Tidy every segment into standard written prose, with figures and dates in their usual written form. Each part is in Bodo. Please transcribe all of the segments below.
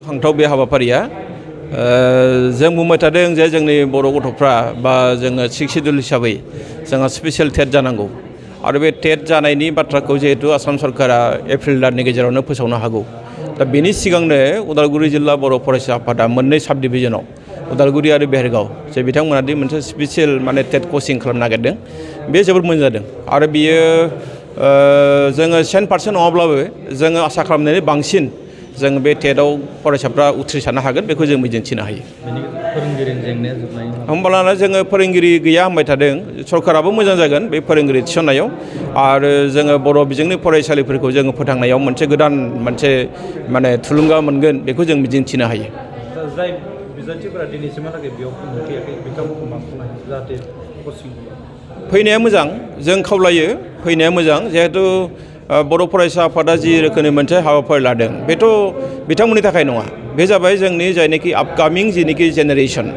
गोसोखांथाव बे हाबाफारिया जों बुंबाय थादों जे जोंनि बर' गथ'फ्रा बा जोङो 6 शिड्युल हिसाबै जोंहा स्पेशल टेट जानांगौ आरो बे टेट जानायनि बाथ्राखौ जिहेतु आसाम सरकारा एप्रिल दाननि गेजेरावनो फोसावनो हागौ दा बेनि सिगांनो उदालगुरि जिल्ला बर' फरायसा आफादा मोननै साब डिभिजनाव उदालगुरि आरो बेरगाव जे बिथांमोना दि मोनसे स्पेशल माने टेट कचिं खालामनो नागिरदों बे जोबोद मोजां जादों आरो बियो जोङो 100% नङाब्लाबो जोङो आसा खालामनायनि बांसिन जों बे टेटआव फरायसाफ्रा उथ्रिसारनो हागोन बेखौ जों मिजिंथिनो हायो। फोरोंगिरिनि जेंनाया जोबनाय होमब्लाना जोङो फोरोंगिरि गैया होनबाय थादों सरकाराबो मोजां जागोन बे फोरोंगिरि थिसननायाव आरो जोङो बर' बिजोंनि फरायसालिफोरखौ जोङो फोथांनायाव मोनसे गोदान मोनसे माने थुलुंगा मोनगोन बेखौ जों मिजिंथिनो हायो। जाय बिजाथिफोरा दिनैसिमहालागै बेयाव मोनफैयाखै बिथांमोनखौ मा बुंनो जाहाथे कचिं फैनाया मोजां जों खावलायो फैनाया मोजां जिहेतु बर' फरायसा आफादा जि रोखोमनि मोनसे हाबाफारि लादों बेथ' बिथांमोननि थाखाय नङा बे जाबाय जोंनि जायनाखि आपकामिं जिनिखि जेनेरेसन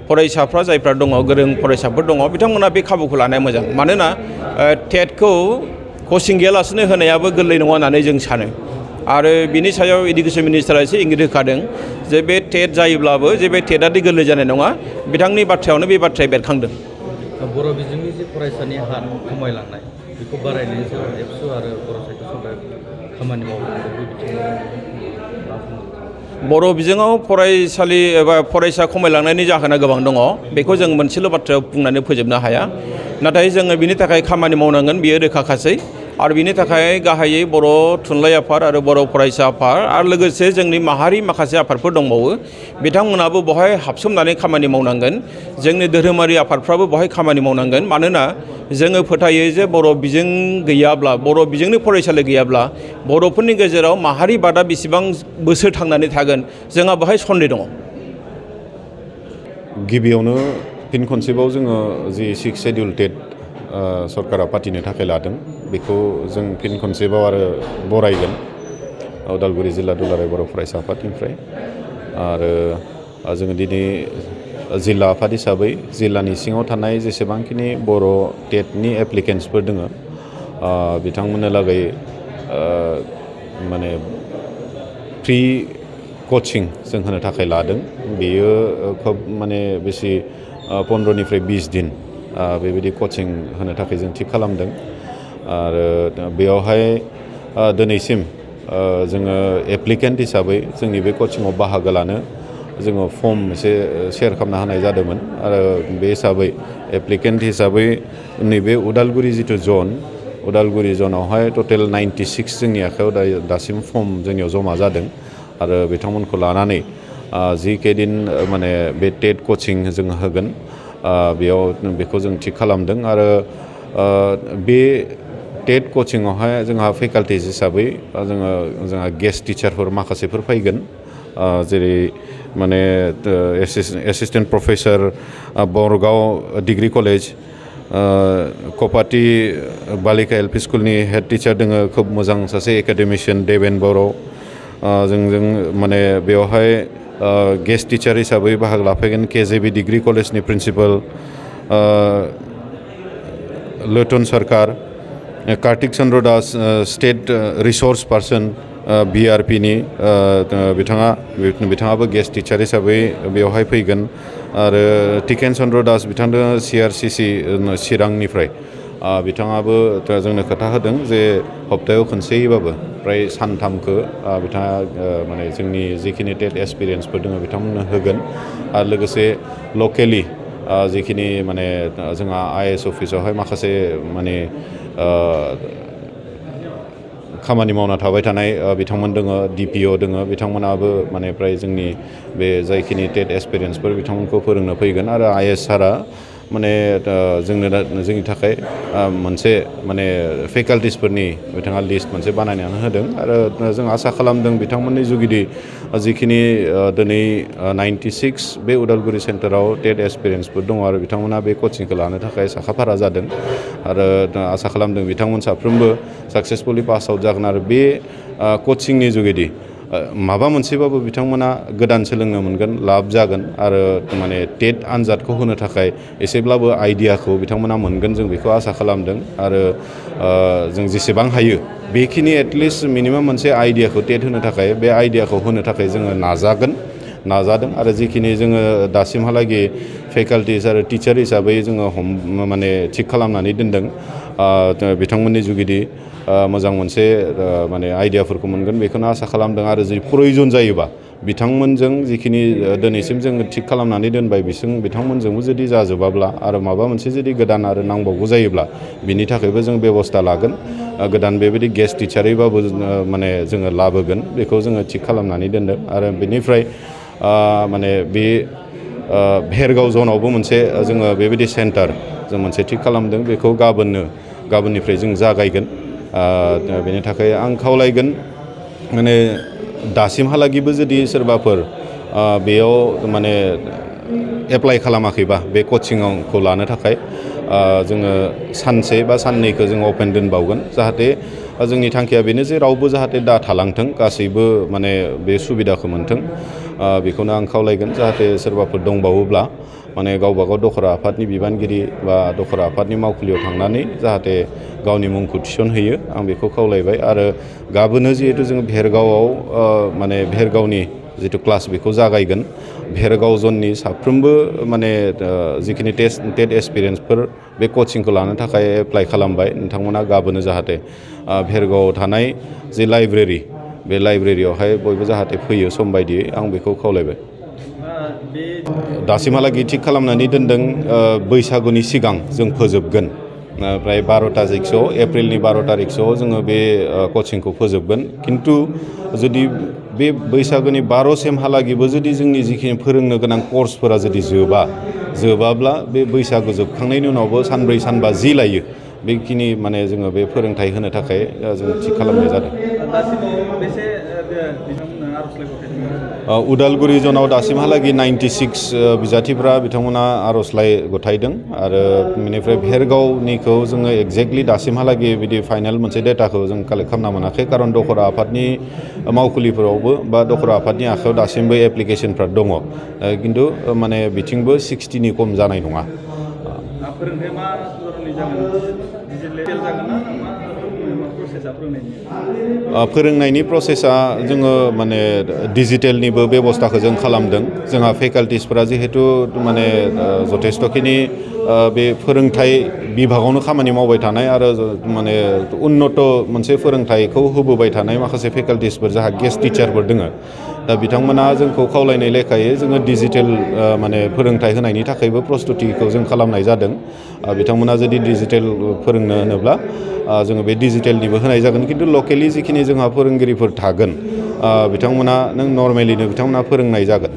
फरायसाफ्रा जायफ्रा दङ गोरों फरायसाफोर दङ बिथांमोना बे खाबुखौ लानाया मोजां मानोना टेटखौ कचिं गैयालासेनो होनायाबो गोरलै नङा होननानै जों सानो आरो बिनि सायाव इडुकेसन मिनिस्टारा एसे इंगित होखादों जे बे टेट जायोब्लाबो जे बे टेटआदि गोरलै जानाय नङा बिथांनि बाथ्रायावनो बे बाथ्राया बेरखांदों। बर' बिजोंनि जे फरायसानि हार खमायलांनाय बेखौ बारायनायनि सायाव एबसु आरो बर' साहित्य सभाया खामानि मावदों बे बिथिङाव बर' बिजोङाव फरायसालि एबा फरायसा खमायलांनायनि जाहोना गोबां दङ बेखौ जों मोनसेल' बाथ्रायाव बुंनानै फोजोबनो हाया नाथाय जोङो बिनि थाखाय खामानि मावनांगोन बियो रोखाखासै आरो बिनि थाखाय गाहायै बर' थुनलाइ आफाद आरो बर' फरायसा आफाद आरो लोगोसे जोंनि माहारि माखासे आफादफोर दंबावो बिथांमोनाबो बहाय हाबसोमनानै खामानि मावनांगोन जोंनि धोरोमारि आफादफ्राबो बहाय खामानि मावनांगोन मानोना जोङो फोथायो जे बर' बिजों गैयाब्ला बर' बिजोंनि फरायसालि गैयाब्ला बर'फोरनि गेजेराव माहारिबादा बेसेबां बोसोर थांनानै थागोन जोंहा बहाय सन्देह दङ। गिबियावनो फिन खनसेबाव जोङो जि 6 शिड्युल टेट सरकारा फाथिनो थाखाय लादों बेखौ जों फिन खनसेबाव आरो बरायगोन उदालगुरि जिल्ला दुलाराय बर' फरायसा आफादनिफ्राय आरो जोङो दिनै जिल्ला आफाद हिसाबै जिल्लानि सिङाव थानाय जेसेबांखिनि बर' टेटनि एप्लिकेन्टसफोर दङ बिथांमोननो लागै माने फ्रि कचिं जों होनो थाखाय लादों बेयो खोब माने बेसे 15निफ्राय 20 दिन बेबायदि कचिं होनो थाखाय जों थिग खालामदों आरो बेयावहाय दिनैसिम जोङो एप्लिकेन्ट हिसाबै जोंनि बे कचिंआव बाहागो लानो जोङो फर्म एसे शेयार खालामना होनाय जादोंमोन आरो बे हिसाबै एप्लिकेन्ट हिसाबै नैबे उदालगुरि जिथु जन उदालगुरि जनावहाय टटेल 96 जोंनि आखायाव दासिम फर्म जोंनियाव जमा जादों आरो बिथांमोनखौ लानानै जि केदिन माने बे टेट कचिं जों होगोन बेयाव बेखौ जों थिग खालामदों आरो बे टेट कचिंआवहाय जोंहा फेकाल्टिस हिसाबै जोंहा गेस्ट टिचारफोर माखासेफोर फैगोन जेरै माने assistant professor Bargaon degree college कपाटी बालिका एलपि स्कुलनि हेड टिचार दोङो खोब मोजां सासे एकाडेमिशियान देबेन बर' जों माने बेवहाय गेस्ट टिचार हिसाबै बाहागो लाफैगोन केजेबि डिग्री कलेजनि principal Lotan Sarkar Kartik Chandra Das state resource person बिआरपिनि बिथाङाबो गेस्ट टिचार हिसाबै बेवहाय फैगोन आरो टिकेन चन्द्र दास बिथांजों सिआरसिसि चिरांनिफ्राय बिथाङाबो जोंनो खोथा होदों जे हप्तायाव खनसेयैबाबो फ्राय सानथामखौ बिथाङा माने जोंनि जिखिनि टेट एक्सपिरियेन्सफोर दङ बिथांमोननो होगोन आरो लोगोसे लकेलि जिखिनि माने जोंहा आइएएस अफिसावहाय माखासे माने खामानि मावना थाबाय थानाय बिथांमोन दङ डिपिअ दङ बिथांमोनाबो माने फ्राय जोंनि बे जायखिनि टेट एक्सपिरियेन्सफोर बिथांमोनखौ फोरोंनो फैगोन आरो आइएएस सारा माने जोंनि थाखाय मोनसे माने फेकाल्टिसफोरनि बिथाङा लिस्ट मोनसे बानायनानै होदों आरो जों आसा खालामदों बिथांमोननि जुगिदि जिखिनि दिनै 96 बे उदालगुरि सेन्टाराव टेट एक्सपिरियेन्सफोर दङ आरो बिथांमोना बे कचिंखौ लानो थाखाय साखाफारा जादों आरो आसा खालामदों बिथांमोन साफ्रोमबो साक्सेसफुलि पास आउट जागोन आरो बे कचिंनि जुगिदि माबा मोनसेबाबो बिथांमोना गोदान सोलोंनो मोनगोन, लाब जागोन आरो माने टेट आनजादखौ होनो थाखाय एसेब्लाबो आइडियाखौ बिथांमोना मोनगोन जों बेखौ आसा खालामदों। आरो जों जेसेबां हायो बेखिनि एटलिस्ट मिनिमाम मोनसे आइडियाखौ टेट होनो थाखाय बे आइडियाखौ होनो थाखाय जोङो नाजादों आरो जिखिनि जोङो दासिमहालागै फेकाल्टिस आरो टिचार हिसाबै जोङो माने थिग खालामनानै दोनदों बिथांमोननि जुगिदि मोजां मोनसे माने आइडियाफोरखौ मोनगोन बेखौनो आसा खालामदों। आरो जि प्रयजन जायोबा बिथांमोनजों जिखिनि दिनैसिम जोङो थिग खालामनानै दोनबाय बिथांमोनजोंबो जुदि जाजोबाब्ला आरो माबा मोनसे जुदि गोदान आरो नांबावगौ जायोब्ला बिनि थाखायबो जों बेबस्था लागोन। गोदान बेबायदि गेस्ट टिचारैबाबो माने जोङो लाबोगोन बेखौ जोङो थिग खालामनानै दोनदों। आरो बेनिफ्राय माने बे भेरगाव जनावबो मोनसे जोङो बेबायदि सेन्टार जों मोनसे थिग खालामदों, बेखौ गाबोननिफ्राय जों जागायगोन। बेनि थाखाय आं खावलायगोन माने दासिमहालागैबो जुदि सोरबाफोर बेयाव माने एप्लाइ खालामाखैबा बे कचिंखौ लानो थाखाय जोङो सानसे बा साननैखौ जों अपेन दोनबावगोन, जाहाथे जोंनि थांखिया बेनो जे रावबो जाहाथे दा थालांथों, गासैबो माने बे सुबिदाखौ मोनथों। बेखौनो आं खावलायगोन, जाहाथे सोरबाफोर दंबावोब्ला माने गावबागाव दखरा आफादनि बिबानगिरि बा दखरा आफादनि मावखुलियाव थांनानै जाहाथे गावनि मुंखौ थिसनहैयो आं बेखौ खावलायबाय। आरो गाबोनो जिहेथु जोङो भेरगावआव माने भेरगावनि जिथु क्लास बेखौ जागायगोन, भेरगाव जननि साफ्रोमबो माने जिखिनि टेट एसपिरेन्सफोर बे कचिंखौ लानो थाखाय एप्लाइ खालामबाय नोंथांमोना गाबोनो जाहाथे भेरगावआव थानाय जे लाइब्रेरि बे लाइब्रेरियावहाय बयबो जाहाथे फैयो सम बायदियै आं बेखौ खावलायबाय। दासिमहालागै थिग खालामनानै दोनदों बैसागुनि सिगां जों फोजोबगोन। ओमफ्राय 12 तारिखसोआव एप्रिलनि 12 तारिखसोआव जोङो बे कचिंखौ फोजोबगोन। खिन्थु जुदि बे बैसागोनि 12सिमहालागैबो जुदि जोंनि जिखिनि फोरोंनो गोनां कर्सफोरा जुदि जोबाब्ला बे बैसागो जोबखांनायनि उनावबो सानब्रै सानबा जि लायो बेखिनि माने जोङो बे फोरोंथाइ होनो थाखाय जों थि खालामनाय जादों। उदालगुरि जनाव दासिमहालागै 96 बिजाथिफ्रा बिथांमोना आर'जलाइ गथायदों। आरो बेनिफ्राय भेरगावनिखौ जोङो एक्जेक्टलि दासिमहालागै बिदि फाइनाल मोनसे डेटाखौ जों कालेक्ट खालामना मोनाखै, खारन दखरा आफादनि मावखुलिफोरावबो बा दखरा आफादनि आखायाव दासिमबो एप्लिकेसनफ्रा दङ। खिन्थु माने बिथिंबो 60नि खम जानाय नङा। फोरोंथाया मा धरननि जागोन? डिजिटेल जागोन ना मा प्रसेसा फोरोंनायनि प्रसेसा जोङो माने डिजिटेलनिबो बेबस्थाखौ जों खालामदों। जोंहा फेकाल्टिसफोरा जिहेतु माने जथेस्थ'खिनि बे फोरोंथाइ बिभागावनो खामानि मावबाय थानाय आरो माने उन्नत मोनसे फोरोंथाइखौ होबोबाय थानाय माखासे फेकाल्टिसफोर जोंहा गेस्ट टिचारफोर दङ। दा बिथांमोना जोंखौ खावलायनाय लेखायै जोङो डिजिटेल माने फोरोंथाइ होनायनि थाखायबो प्रस्तुतिखौ जों खालामनाय जादों। बिथांमोना जुदि डिजिटेल फोरोंनो होनोब्ला जोङो बे डिजिटेलनिबो होनाय जागोन। खिन्थु लकेलि जिखिनि जोंहा फोरोंगिरिफोर थागोन बिथांमोना नर्मेलिनो बिथांमोना फोरोंनाय जागोन।